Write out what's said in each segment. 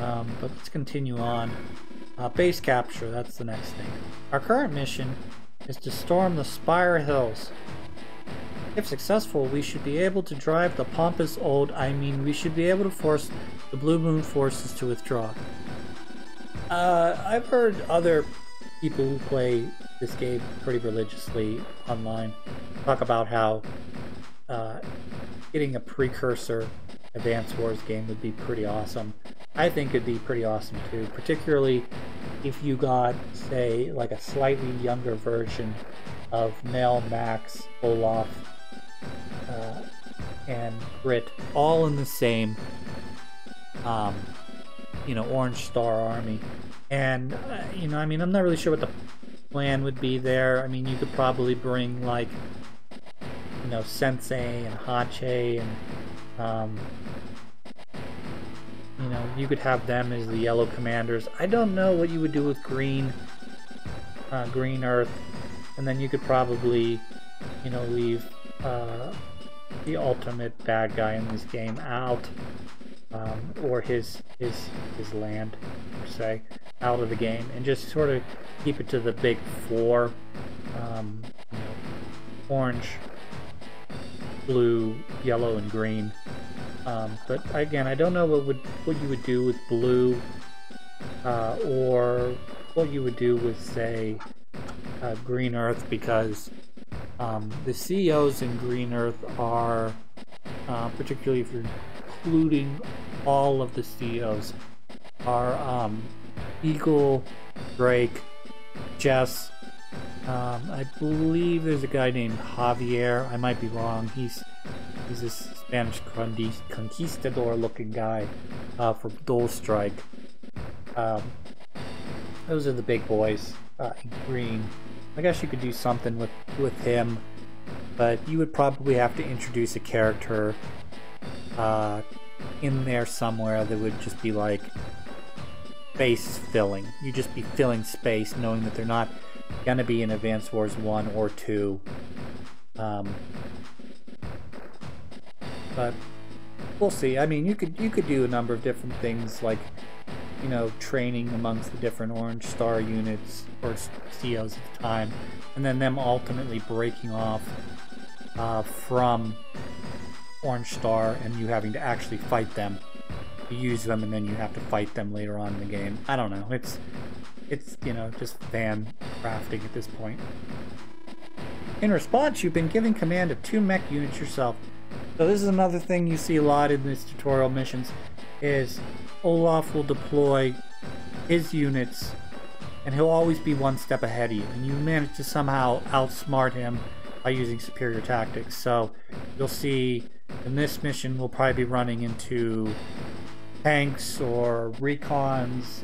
But let's continue on. Base capture, that's the next thing. Our current mission is to storm the Spire Hills. If successful, we should be able to drive the pompous old, we should be able to force the Blue Moon forces to withdraw. I've heard other people who play this game pretty religiously online talk about how getting a precursor Advance Wars game would be pretty awesome. I think it'd be pretty awesome too, particularly if you got, say, like a slightly younger version of Mel, Max, Olaf, and Grit, all in the same, Orange Star army. And, I'm not really sure what the plan would be there. I mean, you could probably bring, like, Sensei and Hache and, you could have them as the yellow commanders. I don't know what you would do with Green Earth, and then you could probably, leave the ultimate bad guy in this game out, or his land, per se, out of the game, and just sort of keep it to the big four, orange, blue, yellow, and green. But again, I don't know what you would do with blue, or what you would do with, say, Green Earth, because the CEOs in Green Earth are, particularly if you're including all of the CEOs, are Eagle, Drake, Jess. I believe there's a guy named Javier. I might be wrong. He's a Spanish conquistador-looking guy from Dual Strike. Those are the big boys in green. I guess you could do something with him, but you would probably have to introduce a character in there somewhere that would just be like space filling. You'd just be filling space, knowing that they're not gonna be in Advance Wars 1 or 2. But we'll see. I mean, you could do a number of different things, like, training amongst the different Orange Star units or COs at the time, and then them ultimately breaking off from Orange Star, and you having to actually fight them. You use them, and then you have to fight them later on in the game. I don't know. It's just fan crafting at this point. In response, you've been given command of 2 mech units yourself. So this is another thing you see a lot in these tutorial missions, is Olaf will deploy his units, and he'll always be one step ahead of you, and you manage to somehow outsmart him by using superior tactics. So you'll see in this mission we'll probably be running into tanks or recons.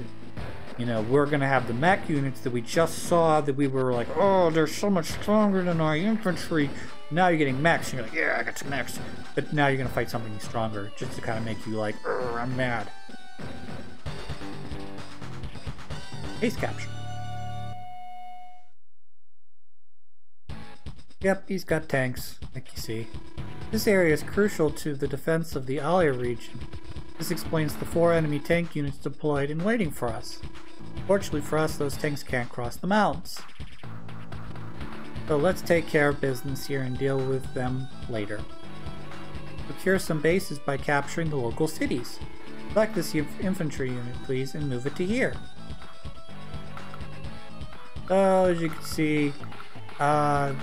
We're going to have the mech units that we just saw that we were like, oh, they're so much stronger than our infantry. Now you're getting mechs, and you're like, yeah, I got some mechs. But now you're going to fight something stronger, just to kind of make you like, I'm mad. Base capture. Yep, he's got tanks, like you see. This area is crucial to the defense of the Alia region. This explains the 4 enemy tank units deployed and waiting for us. Fortunately for us, those tanks can't cross the mountains. So let's take care of business here and deal with them later. Procure some bases by capturing the local cities. Select this infantry unit, please, and move it to here. So, as you can see,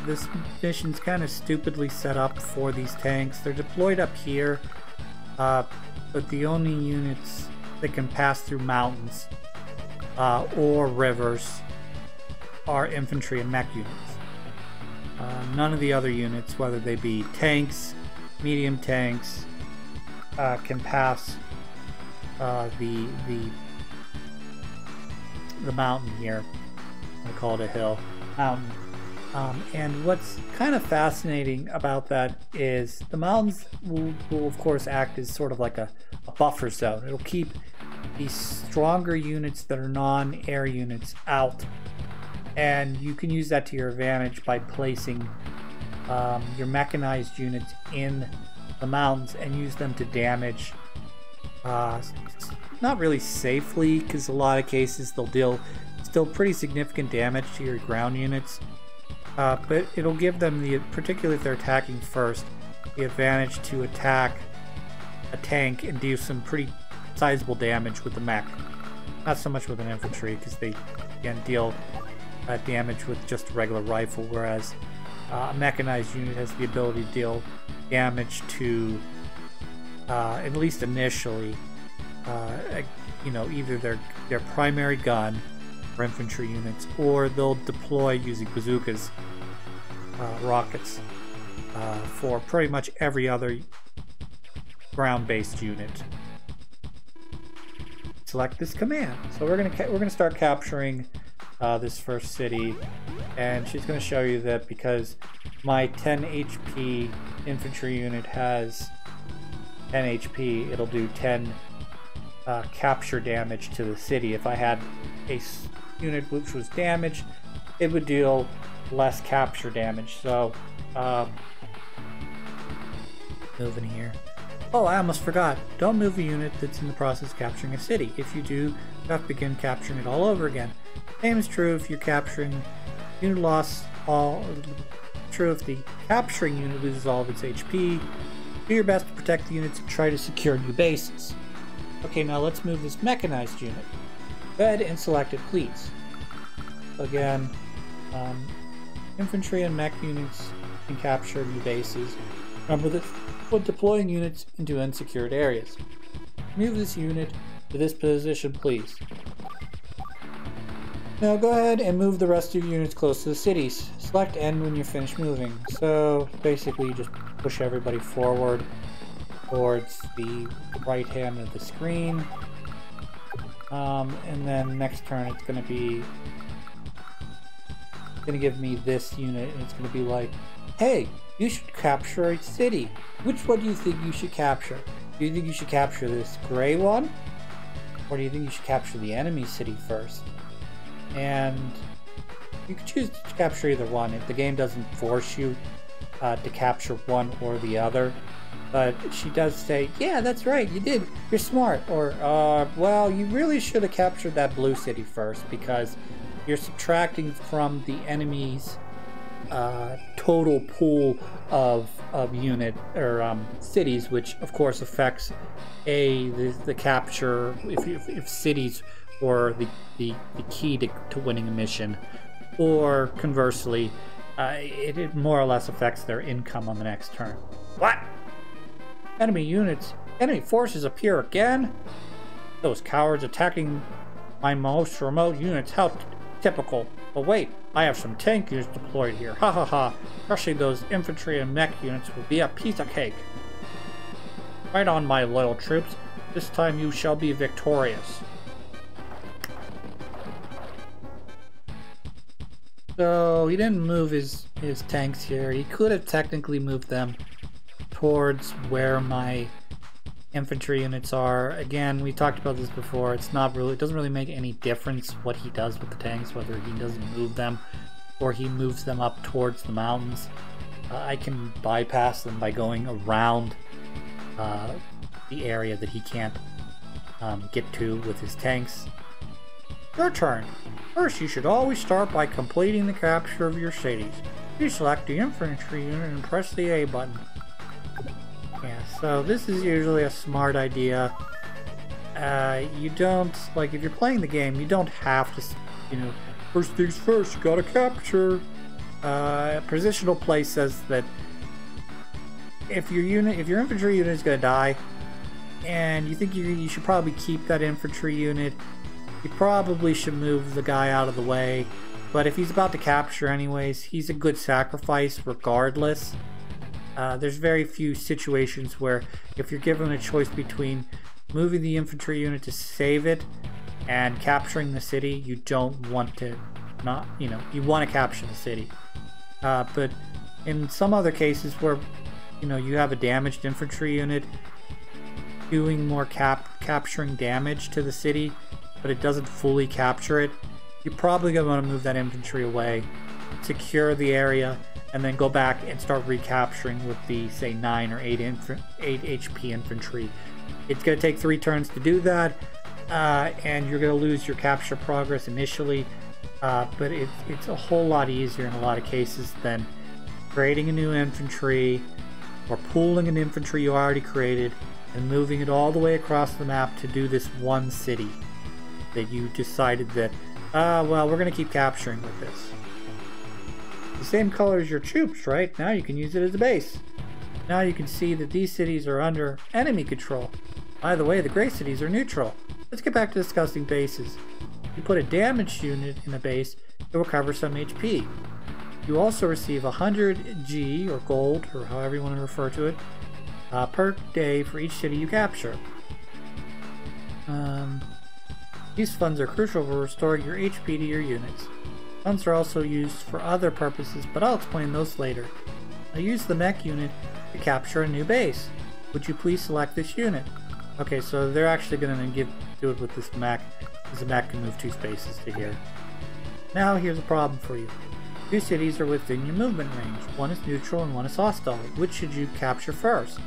this mission's kind of stupidly set up for these tanks. They're deployed up here, but the only units that can pass through mountains or rivers are infantry and mech units. None of the other units, whether they be tanks, medium tanks, can pass the mountain here. I call it a hill. Mountain. And what's kind of fascinating about that is the mountains will of course act as sort of like a buffer zone. It'll keep these stronger units that are non-air units out, and you can use that to your advantage by placing your mechanized units in the mountains and use them to damage not really safely, because a lot of cases they'll deal still pretty significant damage to your ground units. But it'll give them, particularly if they're attacking first, the advantage to attack a tank and do some pretty sizable damage with the mech. Not so much with an infantry, because they can deal damage with just a regular rifle, whereas a mechanized unit has the ability to deal damage to, at least initially, either their primary gun for infantry units, or they'll deploy using bazookas, rockets, for pretty much every other ground-based unit. Select this command. So we're gonna start capturing this first city, and she's gonna show you that because my 10 HP infantry unit has 10 HP, it'll do 10 capture damage to the city. If I had a unit which was damaged, it would deal less capture damage. So move in here. Oh, I almost forgot. Don't move a unit that's in the process of capturing a city. If you do, you have to begin capturing it all over again. Same is true if you're capturing unit loss. True if the capturing unit loses all of its HP. Do your best to protect the units and try to secure new bases. Okay, now let's move this mechanized unit. Go ahead and select it, please. Again, infantry and mech units can capture new bases. Remember that when deploying units into unsecured areas. Move this unit to this position, please. Now go ahead and move the rest of your units close to the cities. Select End when you're finished moving. So basically you just push everybody forward towards the right hand of the screen. And then next turn it's going to give me this unit, and it's going to be like, hey, you should capture a city. Which one do you think you should capture? Do you think you should capture this gray one? Or do you think you should capture the enemy city first? And you can choose to capture either one if the game doesn't force you to capture one or the other. But she does say, yeah, that's right, you did. You're smart. Or, well, you really should have captured that blue city first, because you're subtracting from the enemy's total pool of unit or cities, which of course affects the capture if cities were the key to winning a mission, or conversely, it more or less affects their income on the next turn. What? Enemy forces appear again? Those cowards attacking my most remote units, how typical. But wait, I have some tank units deployed here. Ha ha ha. Crushing those infantry and mech units will be a piece of cake. Right on, my loyal troops. This time you shall be victorious. So he didn't move his tanks here. He could have technically moved them towards where my infantry units are. Again, we talked about this before. It doesn't really make any difference what he does with the tanks, whether he doesn't move them or he moves them up towards the mountains. I can bypass them by going around the area that he can't get to with his tanks. Your turn. First, you should always start by completing the capture of your cities. You select the infantry unit and press the A button. Yeah, so this is usually a smart idea. You don't, like, if you're playing the game, you don't have to, first things first, you gotta capture. Positional play says that if your infantry unit is gonna die, and you think you should probably keep that infantry unit, you probably should move the guy out of the way. But if he's about to capture anyways, he's a good sacrifice regardless. There's very few situations where if you're given a choice between moving the infantry unit to save it and capturing the city, you don't want to you want to capture the city. But in some other cases where you have a damaged infantry unit doing more capturing damage to the city, but it doesn't fully capture it, you're probably going to want to move that infantry away, secure the area, and then go back and start recapturing with the, say, 9 or 8 HP infantry. It's going to take 3 turns to do that, and you're going to lose your capture progress initially, but it's a whole lot easier in a lot of cases than creating a new infantry or pooling an infantry you already created and moving it all the way across the map to do this one city that you decided that, well, we're going to keep capturing with this. The same color as your troops, right? Now you can use it as a base. Now you can see that these cities are under enemy control. By the way, the gray cities are neutral. Let's get back to discussing bases. You put a damaged unit in a base, it will recover some HP. You also receive 100 G, or gold, or however you want to refer to it, per day for each city you capture. These funds are crucial for restoring your HP to your units. Funds are also used for other purposes, but I'll explain those later. I use the mech unit to capture a new base. Would you please select this unit? Okay, so they're actually going to do it with this mech, because the mech can move 2 spaces to here. Now here's a problem for you. 2 cities are within your movement range. One is neutral and one is hostile. Which should you capture first?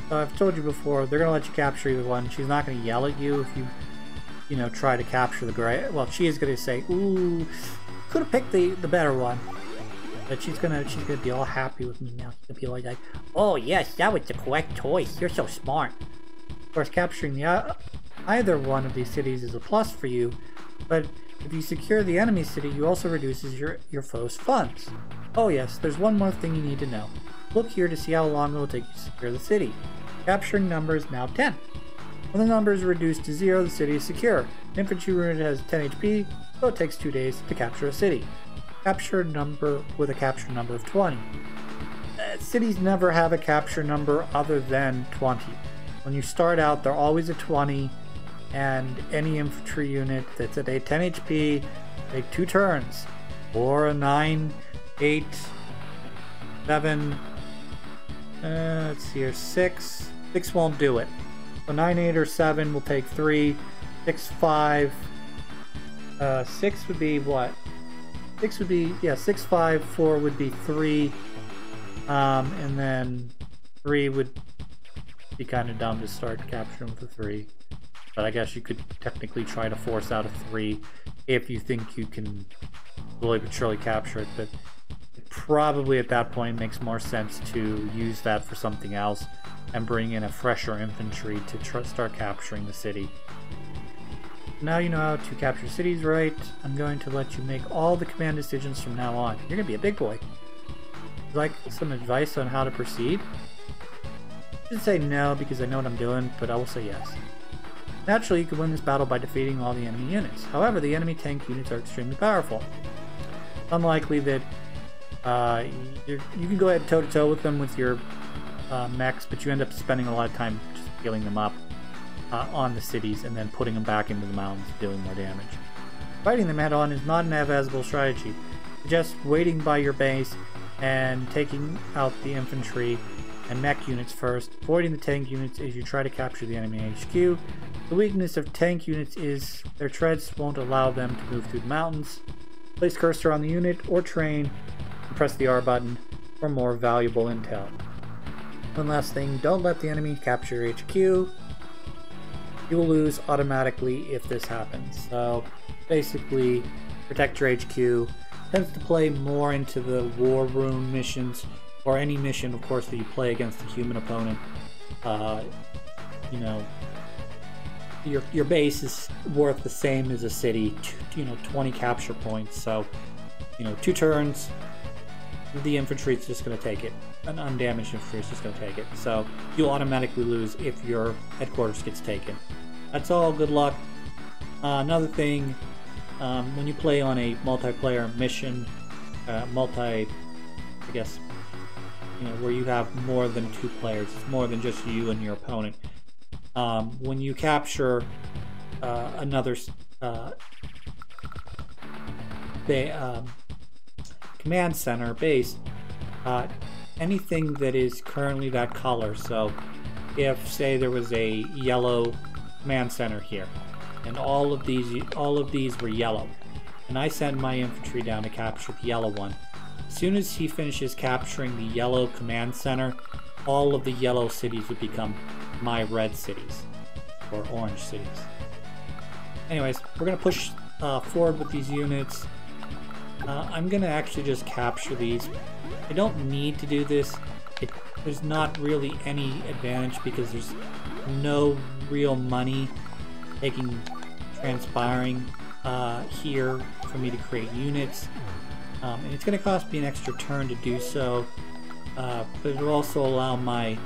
So I've told you before, they're going to let you capture either one. She's not going to yell at you if you know, try to capture the gray. Well, she is going to say, ooh, could have picked the better one. But she's gonna be all happy with me now. She's gonna be all like, oh yes, that was the correct choice. You're so smart. Of course, capturing either one of these cities is a plus for you, but if you secure the enemy city, you also reduces your foe's funds. Oh yes, there's one more thing you need to know. Look here to see how long it will take you to secure the city. Capturing number is now 10. When the number is reduced to 0, the city is secure. The infantry unit has 10 HP, so it takes 2 days to capture a city. Capture number with a capture number of 20. Cities never have a capture number other than 20. When you start out, they're always a 20, and any infantry unit that's at a 10 HP take 2 turns, or a 9, 8, 7, let's see here, 6. 6 won't do it. So 9, 8, or 7 will take 3, 6, 5, 6 would be what? 6 would be, yeah, 6, 5, 4 would be 3, and then 3 would be kind of dumb to start capturing with a 3. But I guess you could technically try to force out a 3 if you think you can slowly but surely capture it, but it probably at that point makes more sense to use that for something else and bring in a fresher infantry to start capturing the city. Now you know how to capture cities, right? I'm going to let you make all the command decisions from now on. You're going to be a big boy. Would you like some advice on how to proceed? I should say no because I know what I'm doing, but I will say yes. Naturally, you can win this battle by defeating all the enemy units. However, the enemy tank units are extremely powerful. It's unlikely that you can go ahead toe-to-toe with them with your mechs, but you end up spending a lot of time just healing them up on the cities and then putting them back into the mountains, doing more damage. Fighting them head-on is not an advisable strategy. Just waiting by your base and taking out the infantry and mech units first, avoiding the tank units as you try to capture the enemy HQ. The weakness of tank units is their treads won't allow them to move through the mountains. Place cursor on the unit or train and press the R button for more valuable intel. One last thing, don't let the enemy capture your HQ. You will lose automatically if this happens. So basically, protect your HQ. Tends to play more into the war room missions, or any mission, of course, that you play against a human opponent. You know, your base is worth the same as a city. 20 capture points. So, 2 turns, the infantry is just going to take it. An undamaged infantry is just going to take it. So you'll automatically lose if your headquarters gets taken. That's all. Good luck. Another thing, when you play on a multiplayer mission, I guess, where you have more than 2 players, it's more than just you and your opponent. When you capture another command center base, anything that is currently that color, so if say there was a yellow command center here and all of these were yellow and I send my infantry down to capture the yellow one, as soon as he finishes capturing the yellow command center, all of the yellow cities would become my red cities or orange cities. anyways, we're gonna push forward with these units. I'm gonna actually just capture these. I don't need to do this. There's not really any advantage because there's no real money transpiring here for me to create units. And it's going to cost me an extra turn to do so, but it'll also allow my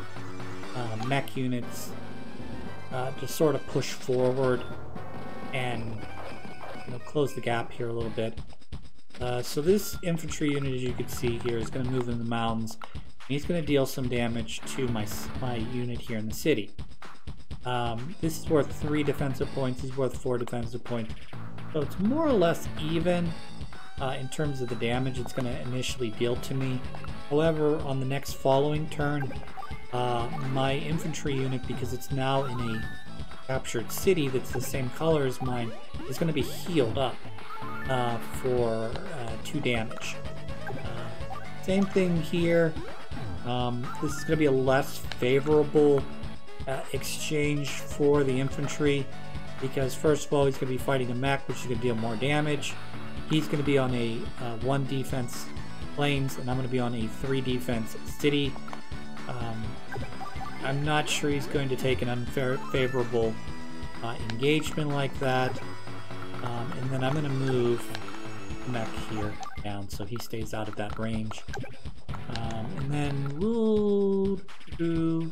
mech units to sort of push forward and close the gap here a little bit. So this infantry unit, as you can see here, is going to move in the mountains. And he's going to deal some damage to my unit here in the city. This is worth 3 defensive points. He's worth 4 defensive points. So it's more or less even in terms of the damage it's going to initially deal to me. However, on the next following turn, my infantry unit, because it's now in a captured city that's the same color as mine, is going to be healed up for 2 damage. Same thing here. This is going to be a less favorable exchange for the infantry because first of all he's going to be fighting a mech, which is going to deal more damage. He's going to be on a 1 defense plains, and I'm going to be on a 3 defense city. I'm not sure he's going to take an unfavorable engagement like that. And then I'm going to move the mech here down so he stays out of that range. And then we'll do...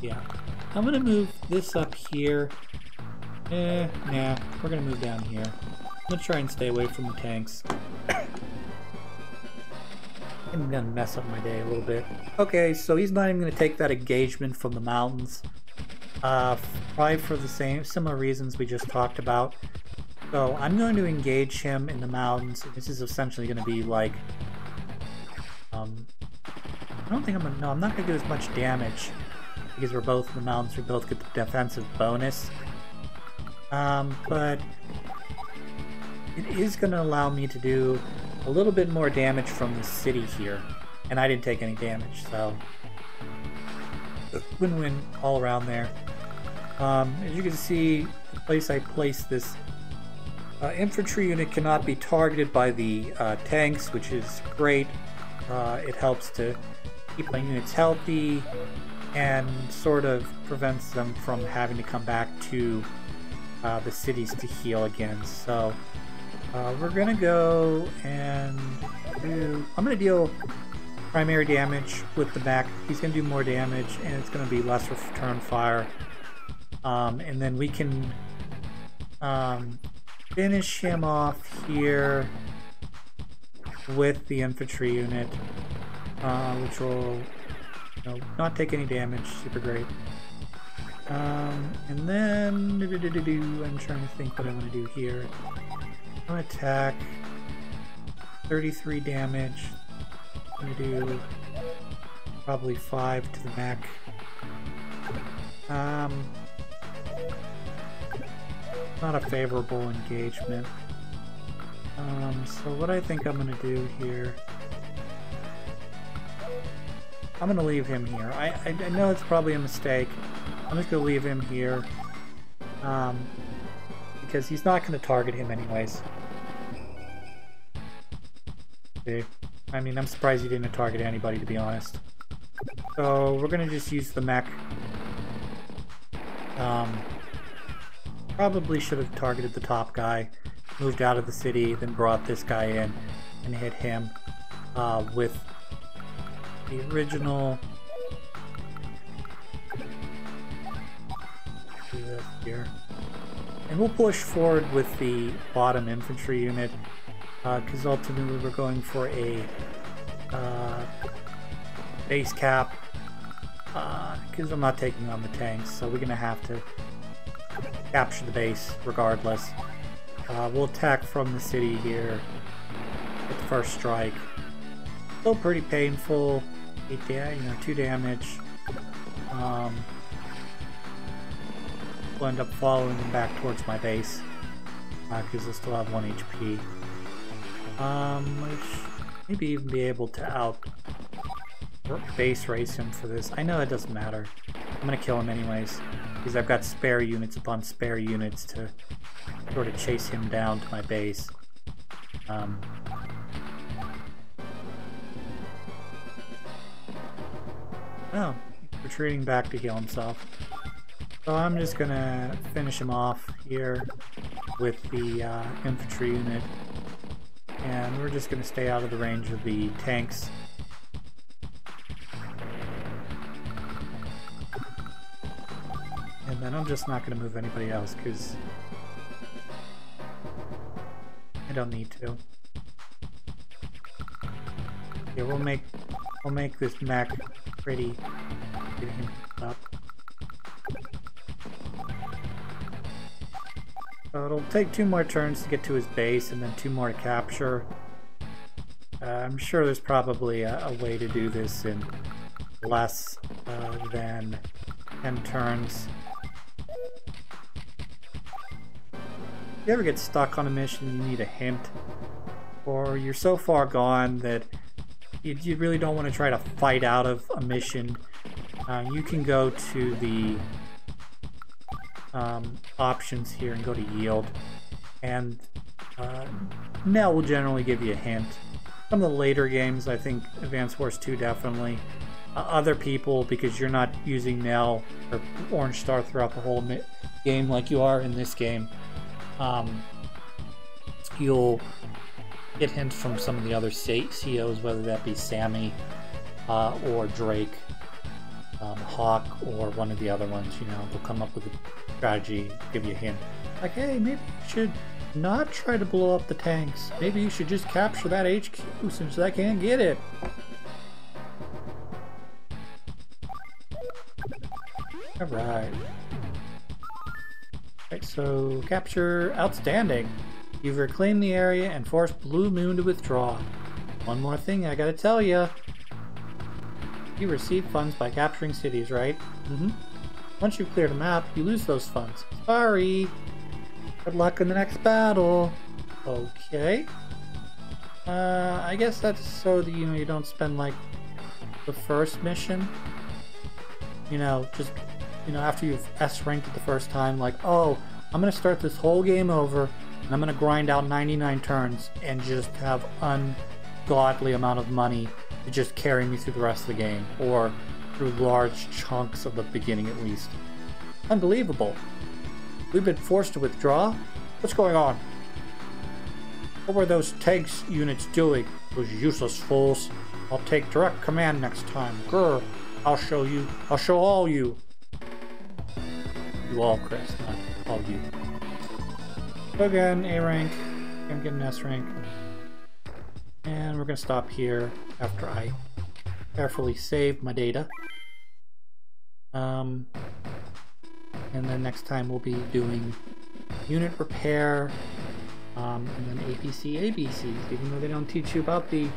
Yeah, I'm going to move this up here. Nah, we're going to move down here. I'm going to try and stay away from the tanks. I'm going to mess up my day a little bit. Okay, so he's not even going to take that engagement from the mountains. Probably for the similar reasons we just talked about. So I'm going to engage him in the mountains. This is essentially going to be like... I don't think I'm not going to do as much damage. Because we're both in the mountains, we both get the defensive bonus. But it is going to allow me to do a little bit more damage from the city here. And I didn't take any damage, so win-win all around there. As you can see, the place I placed this infantry unit cannot be targeted by the tanks, which is great. It helps to keep my units healthy and sort of prevents them from having to come back to the cities to heal again. So we're gonna go and I'm gonna deal primary damage with the mech. He's gonna do more damage, and it's gonna be less return fire. And then we can finish him off here with the infantry unit, which will not take any damage. Super great. And then I'm trying to think what I want to do here. I'm going to attack 33 damage. I'm going to do probably 5 to the mech. Not a favorable engagement. So what I think I'm going to do here, I'm going to leave him here. I know it's probably a mistake. I'm just going to leave him here because he's not going to target him anyways. Okay. I mean, I'm surprised he didn't target anybody, to be honest. So we're going to just use the mech. Probably should have targeted the top guy, moved out of the city, then brought this guy in and hit him with the original. Do this here. And we'll push forward with the bottom infantry unit because ultimately we're going for a base cap because I'm not taking on the tanks, so we're going to have to capture the base regardless. We'll attack from the city here with the first strike. Still pretty painful. 2 damage. We'll end up following them back towards my base because they'll still have 1 HP. Maybe even be able to base race him for this. I know it doesn't matter. I'm gonna kill him anyways, because I've got spare units upon spare units to sort of chase him down to my base. Oh, retreating back to heal himself. So I'm just gonna finish him off here with the infantry unit, and we're just gonna stay out of the range of the tanks. And then I'm just not gonna move anybody else because I don't need to. Yeah, we'll make this mech pretty. Get him up. So it'll take 2 more turns to get to his base and then 2 more to capture. I'm sure there's probably a way to do this in less than 10 turns. If you ever get stuck on a mission, you need a hint, or you're so far gone that you really don't want to try to fight out of a mission, you can go to the options here and go to yield, and Nell will generally give you a hint. Some of the later games, I think Advance Wars 2 definitely. Other people, because you're not using Nell or Orange Star throughout the whole game like you are in this game, you'll get hints from some of the other COs, whether that be Sammy or Drake, Hawk, or one of the other ones. You know, they'll come up with a strategy, give you a hint, like, hey, maybe you should not try to blow up the tanks. Maybe you should just capture that HQ since I can't get it. Alright. Alright, so capture outstanding. You've reclaimed the area and forced Blue Moon to withdraw. One more thing I gotta tell you. You receive funds by capturing cities, right? Mm-hmm. Once you've cleared a map, you lose those funds. Sorry. Good luck in the next battle. Okay. I guess that's so that, you know, you don't spend, like, the first mission. You know, just, you know, after you've S-ranked it the first time, like, oh, I'm gonna start this whole game over, and I'm gonna grind out 99 turns, and just have ungodly amount of money to just carry me through the rest of the game, or through large chunks of the beginning at least. Unbelievable. We've been forced to withdraw? What's going on? What were those tanks units doing? Those useless fools. I'll take direct command next time. Grr. I'll show you. I'll show all you. You all, Chris, not all you. So again, A rank. I'm getting S rank. And we're gonna stop here after I carefully save my data. And then next time we'll be doing unit repair, and then ABCs, even though they don't teach you about the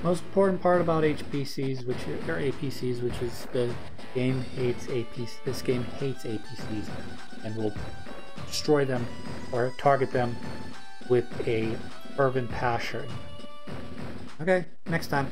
most important part about HPCs, which are APCs, which is the game hates APCs. This game hates APCs, and will destroy them or target them with a fervent passion. Okay, next time.